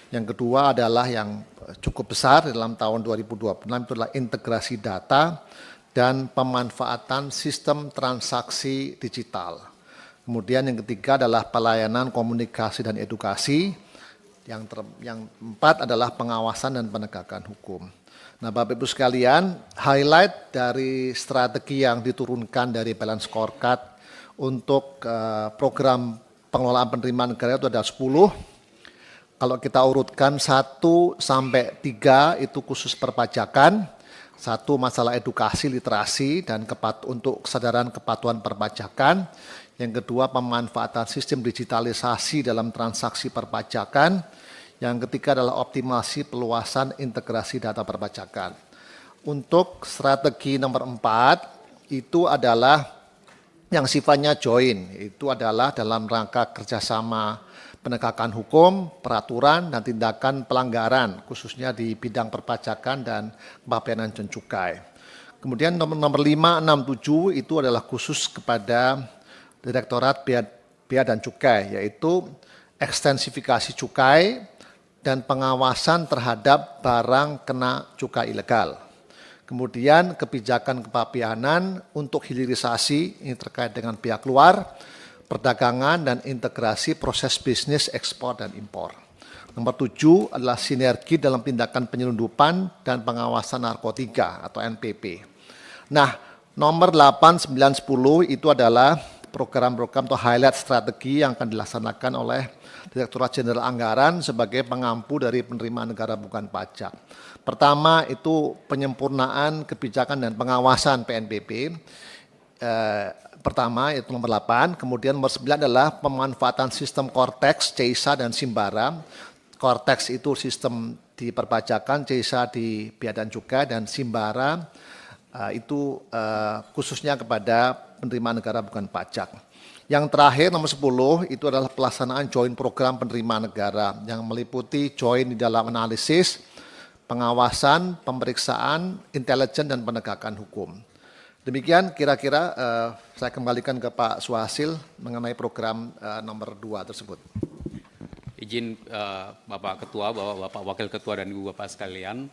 Yang kedua adalah yang cukup besar dalam tahun 2026 itu adalah integrasi data dan pemanfaatan sistem transaksi digital. Kemudian yang ketiga adalah pelayanan komunikasi dan edukasi. Yang 4 adalah pengawasan dan penegakan hukum. Nah, Bapak Ibu sekalian, highlight dari strategi yang diturunkan dari balance scorecard untuk program pengelolaan penerimaan negara itu ada 10. Kalau kita urutkan 1 sampai 3 itu khusus perpajakan, 1 masalah edukasi, literasi, dan untuk kesadaran kepatuhan perpajakan. Yang kedua, pemanfaatan sistem digitalisasi dalam transaksi perpajakan. Yang ketiga adalah optimasi peluasan integrasi data perpajakan. Untuk strategi nomor 4 itu adalah yang sifatnya joint, itu adalah dalam rangka kerjasama penegakan hukum, peraturan, dan tindakan pelanggaran, khususnya di bidang perpajakan dan kepabeanan dan cukai. Kemudian nomor 5, 6, 7 itu adalah khusus kepada Direktorat Bea dan Cukai, yaitu ekstensifikasi cukai dan pengawasan terhadap barang kena cukai ilegal. Kemudian kebijakan kepabeanan untuk hilirisasi, ini terkait dengan pihak luar, perdagangan dan integrasi proses bisnis ekspor dan impor. Nomor 7 adalah sinergi dalam tindakan penyelundupan dan pengawasan narkotika atau NPP. Nah, nomor 8, 9, 10 itu adalah program-program atau highlight strategi yang akan dilaksanakan oleh Direktorat Jenderal Anggaran sebagai pengampu dari penerimaan negara bukan pajak. Pertama itu penyempurnaan kebijakan dan pengawasan PNBP. Pertama itu nomor 8, kemudian nomor 9 adalah pemanfaatan sistem Cortex, CEISA, dan Simbara. Cortex itu sistem di perpajakan, CISA di Bea dan Cukai, dan Simbara itu khususnya kepada penerimaan negara bukan pajak. Yang terakhir nomor 10 itu adalah pelaksanaan joint program penerimaan negara yang meliputi joint di dalam analisis, pengawasan, pemeriksaan, intelijen, dan penegakan hukum. Demikian kira-kira saya kembalikan ke Pak Suhasil mengenai program nomor 2 tersebut. Izin Bapak Ketua, Bapak Wakil Ketua dan Ibu Bapak sekalian,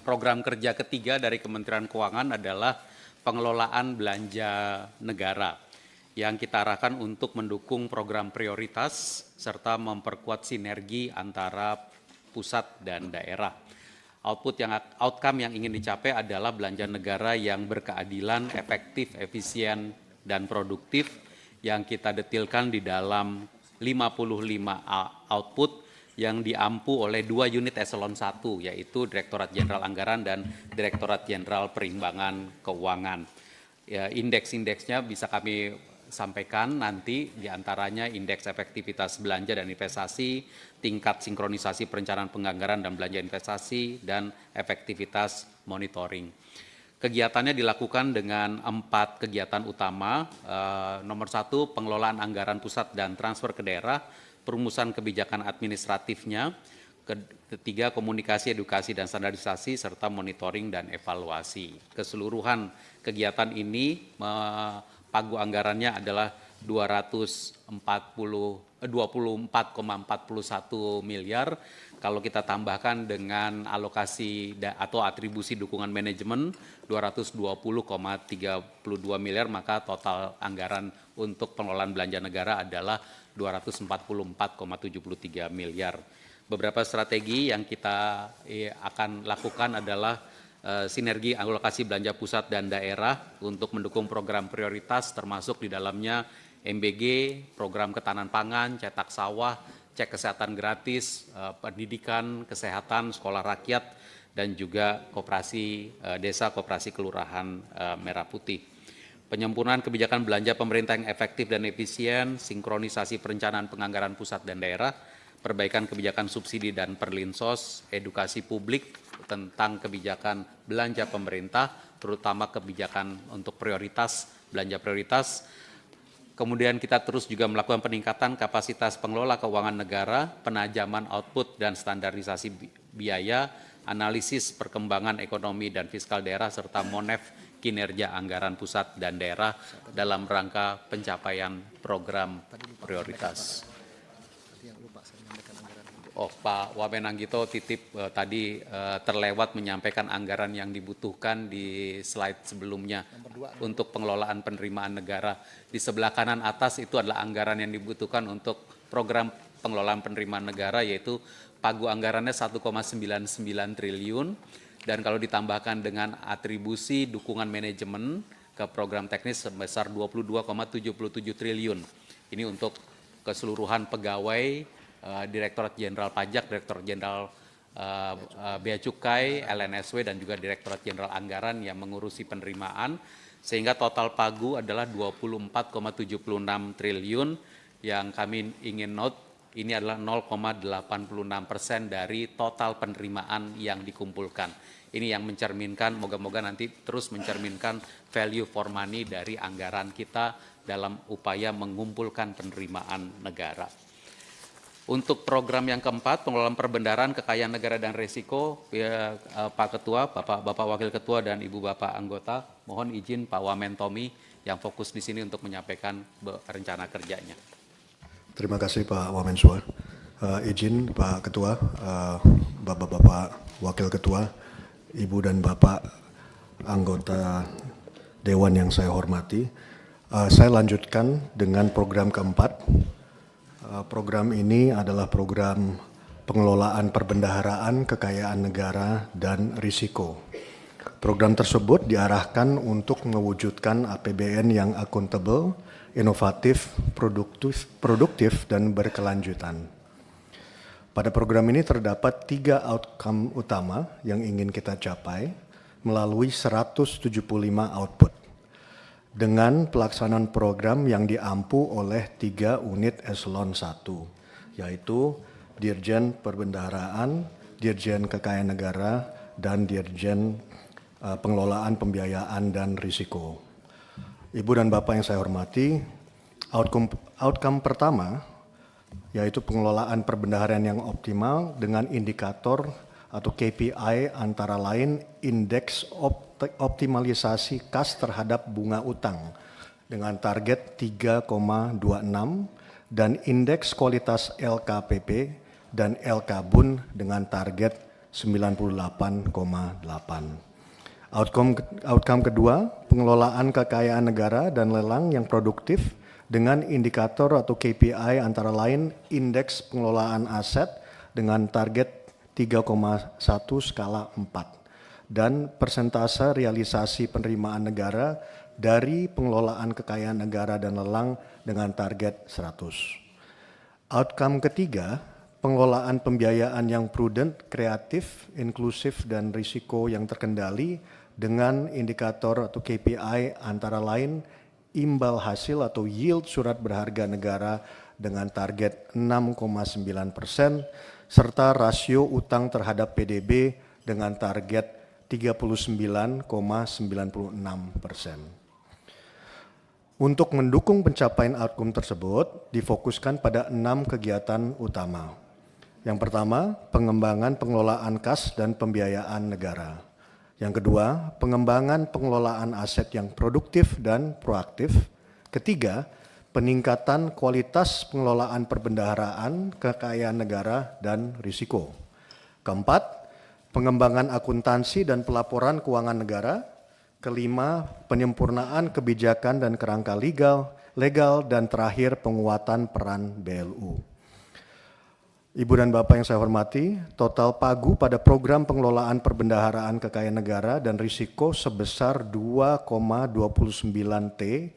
program kerja ketiga dari Kementerian Keuangan adalah pengelolaan belanja negara yang kita arahkan untuk mendukung program prioritas serta memperkuat sinergi antara pusat dan daerah. Outcome yang ingin dicapai adalah belanja negara yang berkeadilan, efektif, efisien, dan produktif yang kita detilkan di dalam 55 output yang diampu oleh 2 unit eselon 1, yaitu Direktorat Jenderal Anggaran dan Direktorat Jenderal Perimbangan Keuangan. Ya, indeks-indeksnya bisa kami sampaikan nanti, diantaranya indeks efektivitas belanja dan investasi, tingkat sinkronisasi perencanaan penganggaran dan belanja investasi, dan efektivitas monitoring. Kegiatannya dilakukan dengan 4 kegiatan utama. Nomor 1, pengelolaan anggaran pusat dan transfer ke daerah, perumusan kebijakan administratifnya. Ketiga, komunikasi, edukasi, dan standarisasi, serta monitoring dan evaluasi. Keseluruhan kegiatan ini pagu anggarannya adalah 24,41 miliar. Kalau kita tambahkan dengan alokasi atau atribusi dukungan manajemen 220,32 miliar, maka total anggaran untuk pengelolaan belanja negara adalah 244,73 miliar. Beberapa strategi yang kita akan lakukan adalah sinergi alokasi belanja pusat dan daerah untuk mendukung program prioritas, termasuk di dalamnya MBG, program ketahanan pangan, cetak sawah, cek kesehatan gratis, pendidikan, kesehatan, sekolah rakyat, dan juga koperasi desa, koperasi kelurahan Merah Putih. Penyempurnaan kebijakan belanja pemerintah yang efektif dan efisien, sinkronisasi perencanaan penganggaran pusat dan daerah, perbaikan kebijakan subsidi dan perlinsos, edukasi publik tentang kebijakan belanja pemerintah, terutama kebijakan untuk prioritas, belanja prioritas. Kemudian kita terus juga melakukan peningkatan kapasitas pengelola keuangan negara, penajaman output dan standarisasi biaya, analisis perkembangan ekonomi dan fiskal daerah, serta monef kinerja anggaran pusat dan daerah dalam rangka pencapaian program prioritas. Pak Wamen Anggito titip tadi terlewat menyampaikan anggaran yang dibutuhkan di slide sebelumnya untuk pengelolaan penerimaan negara. Di sebelah kanan atas itu adalah anggaran yang dibutuhkan untuk program pengelolaan penerimaan negara, yaitu pagu anggarannya 1,99 triliun, dan kalau ditambahkan dengan atribusi dukungan manajemen ke program teknis sebesar 22,77 triliun. Ini untuk keseluruhan pegawai Direktorat Jenderal Pajak, Direktorat Jenderal Bea Cukai, LNSW, dan juga Direktorat Jenderal Anggaran yang mengurusi penerimaan, sehingga total pagu adalah 24,76 triliun yang kami ingin note, ini adalah 0,86% dari total penerimaan yang dikumpulkan. Ini yang mencerminkan, moga-moga nanti terus mencerminkan value for money dari anggaran kita dalam upaya mengumpulkan penerimaan negara. Untuk program yang keempat, pengelolaan perbendaharaan, kekayaan negara dan risiko, Pak Ketua, Bapak Wakil Ketua dan Ibu Bapak anggota, mohon izin Pak Wamen Tommy yang fokus di sini untuk menyampaikan rencana kerjanya. Terima kasih Pak Wamen Suar. Izin Pak Ketua, Bapak-Bapak Wakil Ketua, Ibu dan Bapak anggota Dewan yang saya hormati, saya lanjutkan dengan program keempat. Program ini adalah program pengelolaan perbendaharaan, kekayaan negara, dan risiko. Program tersebut diarahkan untuk mewujudkan APBN yang akuntabel, inovatif, produktif, dan berkelanjutan. Pada program ini terdapat 3 outcome utama yang ingin kita capai melalui 175 output. Dengan pelaksanaan program yang diampu oleh 3 unit eselon 1, yaitu Dirjen Perbendaharaan, Dirjen Kekayaan Negara, dan Dirjen Pengelolaan Pembiayaan dan Risiko. Ibu dan Bapak yang saya hormati, outcome pertama yaitu pengelolaan perbendaharaan yang optimal dengan indikator atau KPI antara lain indeks optimalisasi kas terhadap bunga utang dengan target 3,26 dan indeks kualitas LKPP dan LKBUN dengan target 98,8. Outcome kedua, pengelolaan kekayaan negara dan lelang yang produktif dengan indikator atau KPI antara lain indeks pengelolaan aset dengan target 3,1 skala 4 dan persentase realisasi penerimaan negara dari pengelolaan kekayaan negara dan lelang dengan target 100. Outcome ketiga, pengelolaan pembiayaan yang prudent, kreatif, inklusif, dan risiko yang terkendali dengan indikator atau KPI antara lain imbal hasil atau yield surat berharga negara dengan target 6,9% serta rasio utang terhadap PDB dengan target 39,96%. Untuk mendukung pencapaian outcome tersebut, difokuskan pada 6 kegiatan utama. Yang pertama, pengembangan pengelolaan kas dan pembiayaan negara. Yang kedua, pengembangan pengelolaan aset yang produktif dan proaktif. Ketiga, peningkatan kualitas pengelolaan perbendaharaan, kekayaan negara, dan risiko. Keempat, pengembangan akuntansi dan pelaporan keuangan negara. Kelima, penyempurnaan kebijakan dan kerangka legal, dan terakhir penguatan peran BLU. Ibu dan Bapak yang saya hormati, total pagu pada program pengelolaan perbendaharaan kekayaan negara dan risiko sebesar 2,29 T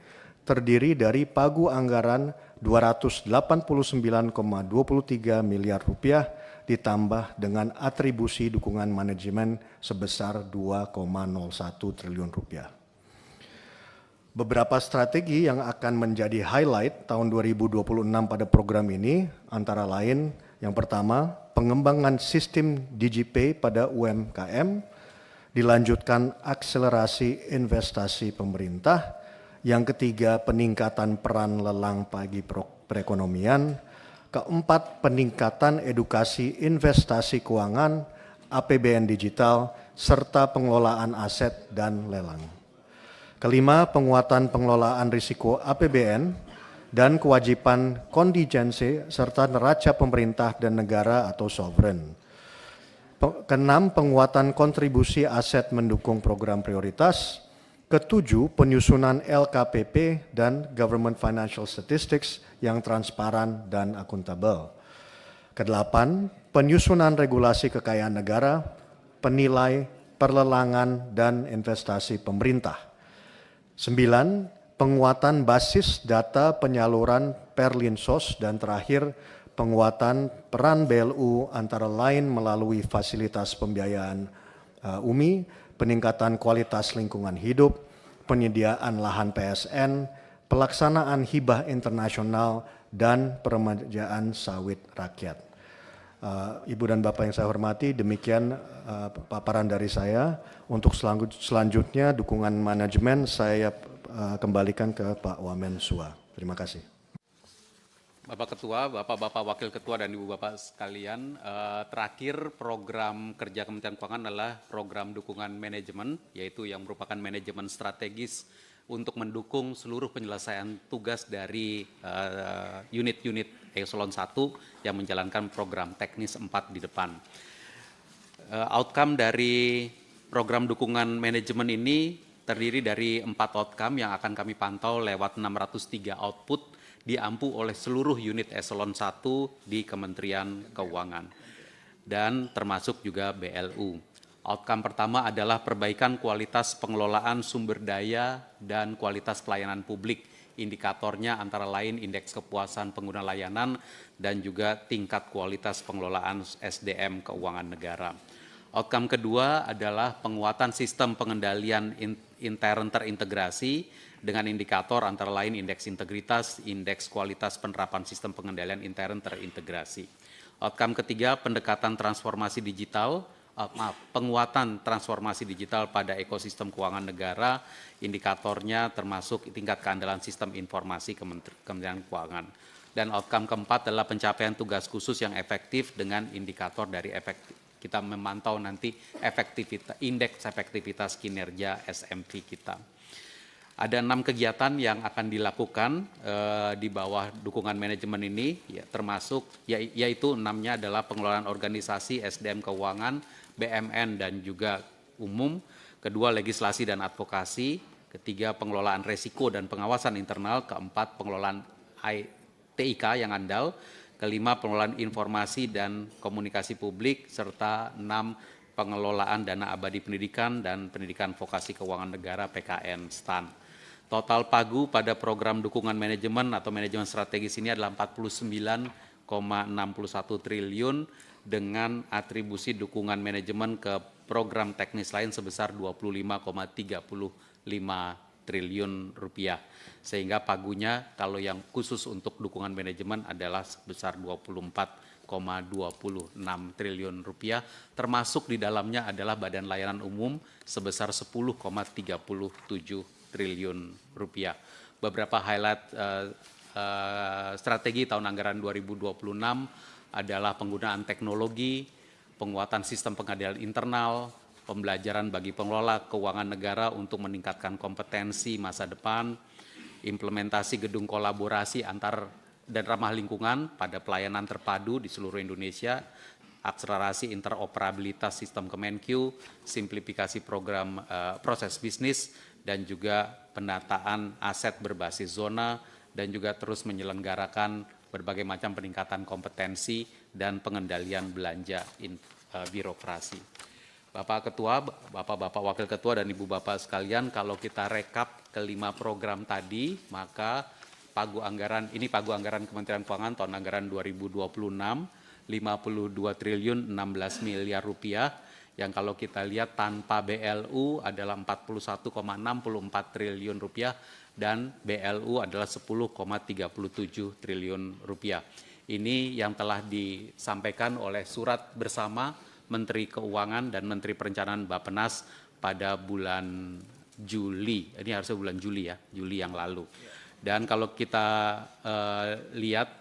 terdiri dari pagu anggaran 289,23 miliar rupiah ditambah dengan atribusi dukungan manajemen sebesar 2,01 triliun rupiah. Beberapa strategi yang akan menjadi highlight tahun 2026 pada program ini antara lain yang pertama, pengembangan sistem DigiPay pada UMKM, dilanjutkan akselerasi investasi pemerintah, yang ketiga peningkatan peran lelang bagi perekonomian, keempat peningkatan edukasi investasi keuangan, APBN digital, serta pengelolaan aset dan lelang. Kelima, penguatan pengelolaan risiko APBN, dan kewajiban kontingensi serta neraca pemerintah dan negara atau sovereign. Keenam, penguatan kontribusi aset mendukung program prioritas. Ketujuh, penyusunan LKPP dan Government Financial Statistics yang transparan dan akuntabel. Kedelapan, penyusunan regulasi kekayaan negara, penilai, perlelangan, dan investasi pemerintah. 9, penguatan basis data penyaluran Perlinsos, dan terakhir penguatan peran BLU antara lain melalui fasilitas pembiayaan UMI, peningkatan kualitas lingkungan hidup, penyediaan lahan PSN, pelaksanaan hibah internasional, dan peremajaan sawit rakyat. Ibu dan Bapak yang saya hormati, demikian paparan dari saya. Untuk selanjutnya dukungan manajemen saya kembalikan ke Pak Wamen Sua. Terima kasih. Bapak Ketua, Bapak-Bapak Wakil Ketua dan Ibu Bapak sekalian, terakhir program kerja Kementerian Keuangan adalah program dukungan manajemen, yaitu yang merupakan manajemen strategis untuk mendukung seluruh penyelesaian tugas dari unit-unit Eselon 1 yang menjalankan program teknis 4 di depan. Outcome dari program dukungan manajemen ini terdiri dari 4 outcome yang akan kami pantau lewat 603 output diampu oleh seluruh unit Eselon 1 di Kementerian Keuangan dan termasuk juga BLU. Outcome pertama adalah perbaikan kualitas pengelolaan sumber daya dan kualitas pelayanan publik. Indikatornya antara lain indeks kepuasan pengguna layanan dan juga tingkat kualitas pengelolaan SDM keuangan negara. Outcome kedua adalah penguatan sistem pengendalian intern terintegrasi dengan indikator antara lain indeks integritas, indeks kualitas penerapan sistem pengendalian intern terintegrasi. Outcome ketiga, pendekatan transformasi digital, penguatan transformasi digital pada ekosistem keuangan negara, indikatornya termasuk tingkat keandalan sistem informasi Kementerian Keuangan. Dan outcome keempat adalah pencapaian tugas khusus yang efektif dengan indikator dari kita memantau nanti indeks efektivitas kinerja SMP kita. Ada 6 kegiatan yang akan dilakukan di bawah dukungan manajemen ini, ya, termasuk yaitu 6-nya adalah pengelolaan organisasi, SDM keuangan, BMN dan juga umum, kedua legislasi dan advokasi, ketiga pengelolaan resiko dan pengawasan internal, keempat pengelolaan TIK yang andal, kelima pengelolaan informasi dan komunikasi publik, serta 6 pengelolaan dana abadi pendidikan dan pendidikan vokasi keuangan negara PKN STAN. Total pagu pada program dukungan manajemen atau manajemen strategis ini adalah 49,61 triliun dengan atribusi dukungan manajemen ke program teknis lain sebesar 25,35 triliun rupiah. Sehingga pagunya kalau yang khusus untuk dukungan manajemen adalah sebesar 24,26 triliun rupiah, termasuk di dalamnya adalah badan layanan umum sebesar 10,37 triliun rupiah. Beberapa highlight strategi tahun anggaran 2026 adalah penggunaan teknologi, penguatan sistem pengadilan internal, pembelajaran bagi pengelola keuangan negara untuk meningkatkan kompetensi masa depan, implementasi gedung kolaborasi antar dan ramah lingkungan pada pelayanan terpadu di seluruh Indonesia, akselerasi interoperabilitas sistem Kemenkeu, simplifikasi program proses bisnis, dan juga penataan aset berbasis zona, dan juga terus menyelenggarakan berbagai macam peningkatan kompetensi dan pengendalian belanja birokrasi. Bapak Ketua, Bapak-Bapak Wakil Ketua dan Ibu Bapak sekalian, kalau kita rekap kelima program tadi, maka pagu anggaran Kementerian Keuangan tahun anggaran 2026 52 triliun 16 miliar rupiah, yang kalau kita lihat tanpa BLU adalah 41,64 triliun rupiah dan BLU adalah 10,37 triliun rupiah. Ini yang telah disampaikan oleh surat bersama Menteri Keuangan dan Menteri Perencanaan Bappenas pada bulan Juli. Ini harusnya bulan Juli ya, Juli yang lalu. Dan kalau kita lihat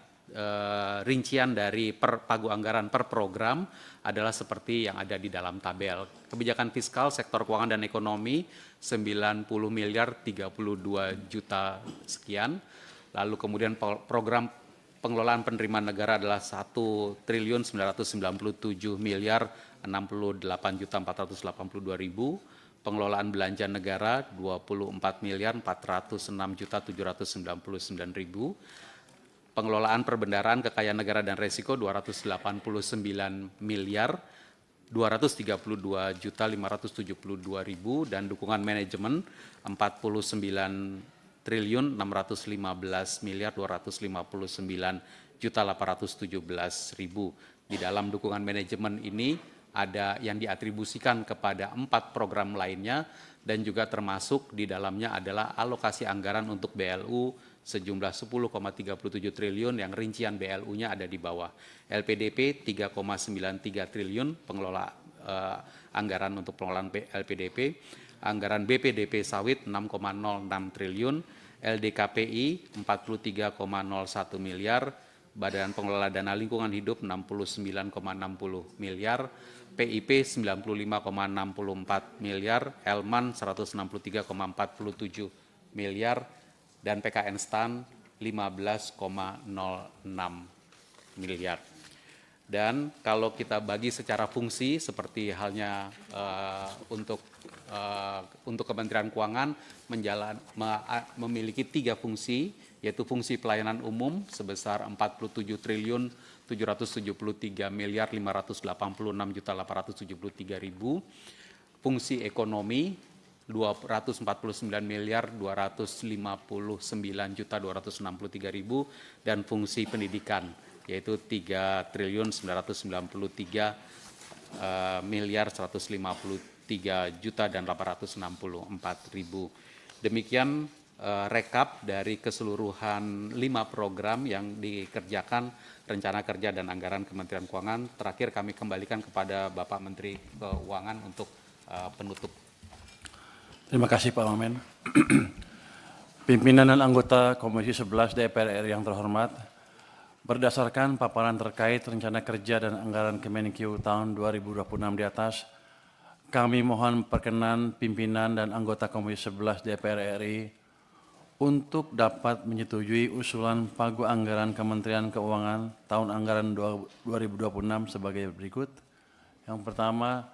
rincian dari pagu anggaran per program adalah seperti yang ada di dalam tabel. Kebijakan fiskal sektor keuangan dan ekonomi 90 miliar 32 juta sekian. Lalu kemudian program pengelolaan penerimaan negara adalah 1 triliun 997 miliar 68 juta 482 ribu. Pengelolaan belanja negara 24 miliar 406 juta 799 ribu. Pengelolaan perbendaharaan kekayaan negara dan resiko 289 miliar 232 juta 572 ribu, dan dukungan manajemen 49 triliun 615 miliar 259 juta 817 ribu. Di dalam dukungan manajemen ini ada yang diatribusikan kepada 4 program lainnya, dan juga termasuk di dalamnya adalah alokasi anggaran untuk BLU sejumlah 10,37 triliun yang rincian BLU-nya ada di bawah. LPDP 3,93 triliun pengelola anggaran untuk pengelolaan LPDP, anggaran BPDP sawit 6,06 triliun, LDKPI 43,01 miliar, Badan Pengelola Dana Lingkungan Hidup 69,60 miliar, PIP 95,64 miliar, Elman 163,47 miliar, dan PKN STAN 15,06 miliar. Dan kalau kita bagi secara fungsi seperti halnya untuk Kementerian Keuangan memiliki 3 fungsi, yaitu fungsi pelayanan umum sebesar 47 triliun 773 miliar 586 juta 873 ribu, fungsi ekonomi 249 miliar 259 juta 263 ribu, dan fungsi pendidikan yaitu 3 triliun 993 miliar 153 juta dan 864 ribu. Demikian rekap dari keseluruhan 5 program yang dikerjakan rencana kerja dan anggaran Kementerian Keuangan. Terakhir kami kembalikan kepada Bapak Menteri Keuangan untuk penutup. Terima kasih Pak Wamen. Pimpinan dan anggota Komisi 11 DPR RI yang terhormat, berdasarkan paparan terkait rencana kerja dan anggaran Kemenkeu tahun 2026 di atas, kami mohon perkenan pimpinan dan anggota Komisi 11 DPR RI untuk dapat menyetujui usulan pagu anggaran Kementerian Keuangan tahun anggaran 2026 sebagai berikut. Yang pertama,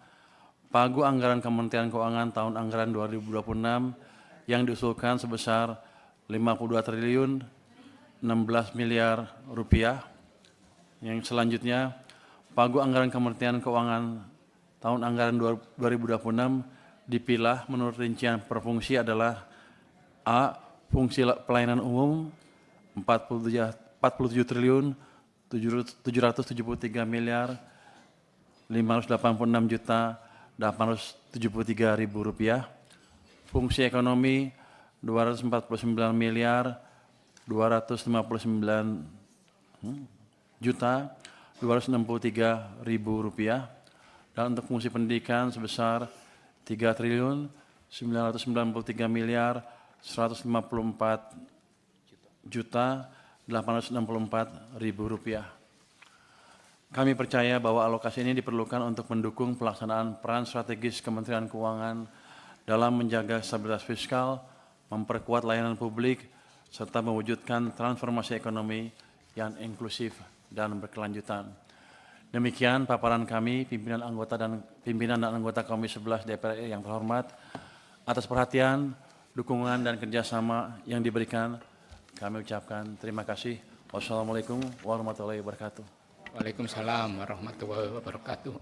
pagu anggaran Kementerian Keuangan tahun anggaran 2026 yang diusulkan sebesar 52 triliun 16 miliar rupiah. Yang selanjutnya, pagu anggaran Kementerian Keuangan tahun anggaran 2026 dipilah menurut rincian per fungsi adalah A. Fungsi pelayanan umum 47 triliun 773 miliar 586 juta 873 ribu rupiah. Fungsi ekonomi 249 miliar 259 juta 263 ribu rupiah. Dan untuk fungsi pendidikan sebesar 3 triliun 993 miliar 154 juta 864 ribu rupiah. Kami percaya bahwa alokasi ini diperlukan untuk mendukung pelaksanaan peran strategis Kementerian Keuangan dalam menjaga stabilitas fiskal, memperkuat layanan publik, serta mewujudkan transformasi ekonomi yang inklusif dan berkelanjutan. Demikian paparan kami, pimpinan dan anggota Komisi 11 DPR RI yang terhormat. Atas perhatian, dukungan dan kerjasama yang diberikan, kami ucapkan terima kasih. Wassalamualaikum warahmatullahi wabarakatuh. Waalaikumsalam warahmatullahi wabarakatuh.